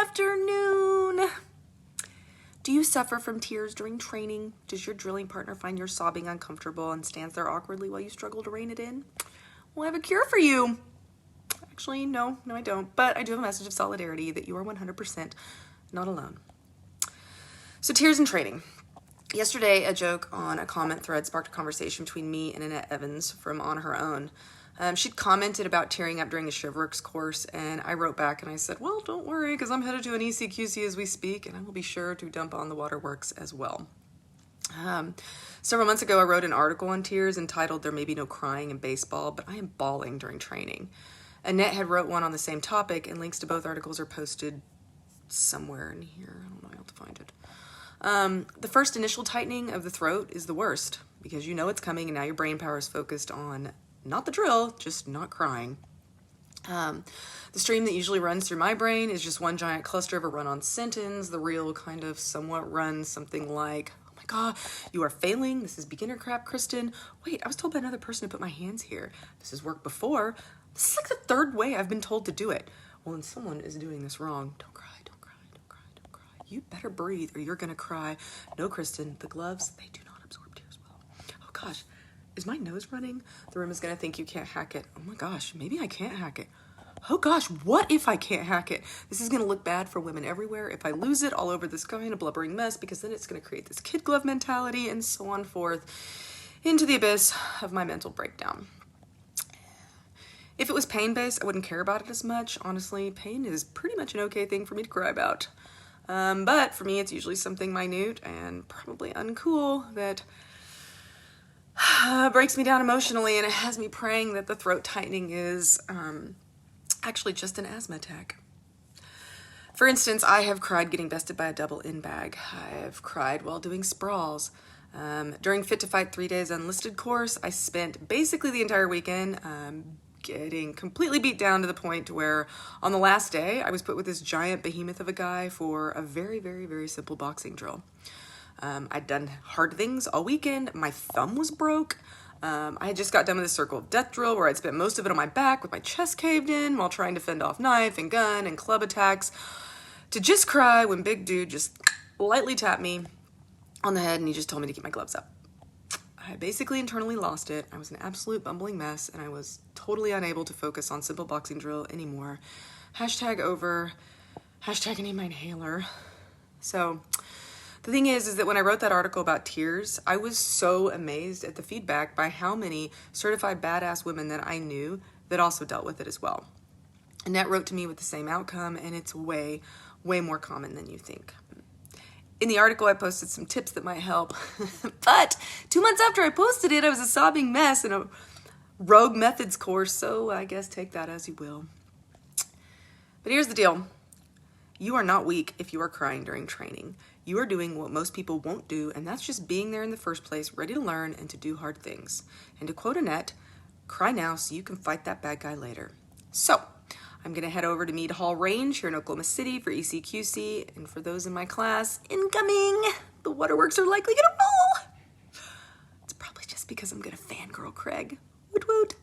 afternoon. Do you suffer from tears during training? Does your drilling partner find your sobbing uncomfortable and stands there awkwardly while you struggle to rein it in? Well, I have a cure for you. Actually, no, I don't. But I do have a message of solidarity that you are 100% not alone. So tears in training. Yesterday, a joke on a comment thread sparked a conversation between me and Annette Evans from On Her Own. She'd commented about tearing up during a ShivWorks course, and I wrote back and I said, well, don't worry, because I'm headed to an ECQC as we speak, and I will be sure to dump on the waterworks as well. Several months ago, I wrote an article on tears entitled There May Be No Crying in Baseball, but I am bawling during training. Annette had wrote one on the same topic, and links to both articles are posted somewhere in here. I don't know how to find it. The first initial tightening of the throat is the worst because you know it's coming and now your brain power is focused on not the drill, just not crying. The stream that usually runs through my brain is just one giant cluster of a run-on sentence. The reel kind of somewhat runs something like, oh my God, you are failing. This is beginner crap, Kristen. Wait, I was told by another person to put my hands here. This has worked before. This is like the third way I've been told to do it. Well, when someone is doing this wrong, don't cry. You better breathe or you're gonna cry. No, Kristen, the gloves, they do not absorb tears well. Oh gosh, is my nose running? The room is gonna think you can't hack it. Oh my gosh, maybe I can't hack it. Oh gosh, what if I can't hack it? This is gonna look bad for women everywhere if I lose it all over this kind of blubbering mess, because then it's gonna create this kid glove mentality and so on forth into the abyss of my mental breakdown. If it was pain-based, I wouldn't care about it as much. Honestly, pain is pretty much an okay thing for me to cry about. But for me, it's usually something minute and probably uncool that breaks me down emotionally, and it has me praying that the throat tightening is actually just an asthma attack. For instance, I have cried getting bested by a double in bag. I have cried while doing sprawls. During Fit to Fight 3 days unlisted course, I spent basically the entire weekend getting completely beat down to the point where on the last day I was put with this giant behemoth of a guy for a very, very, very simple boxing drill. I'd done hard things all weekend. My thumb was broke. I had just got done with a circle of death drill where I'd spent most of it on my back with my chest caved in while trying to fend off knife and gun and club attacks, to just cry when big dude just lightly tapped me on the head and he just told me to keep my gloves up. I basically internally lost it. I was an absolute bumbling mess and I was totally unable to focus on simple boxing drill anymore. Hashtag over, hashtag I need my inhaler. So the thing is that when I wrote that article about tears, I was so amazed at the feedback by how many certified badass women that I knew that also dealt with it as well. Annette wrote to me with the same outcome, and it's way, way more common than you think. In the article, I posted some tips that might help, but 2 months after I posted it, I was a sobbing mess in a rogue methods course, so I guess take that as you will. But here's the deal. You are not weak if you are crying during training. You are doing what most people won't do, and that's just being there in the first place, ready to learn and to do hard things. And to quote Annette, cry now so you can fight that bad guy later. So, I'm going to head over to Meade Hall Range here in Oklahoma City for ECQC, and for those in my class, incoming! The waterworks are likely going to roll! It's probably just because I'm going to fangirl Craig. Woot woot!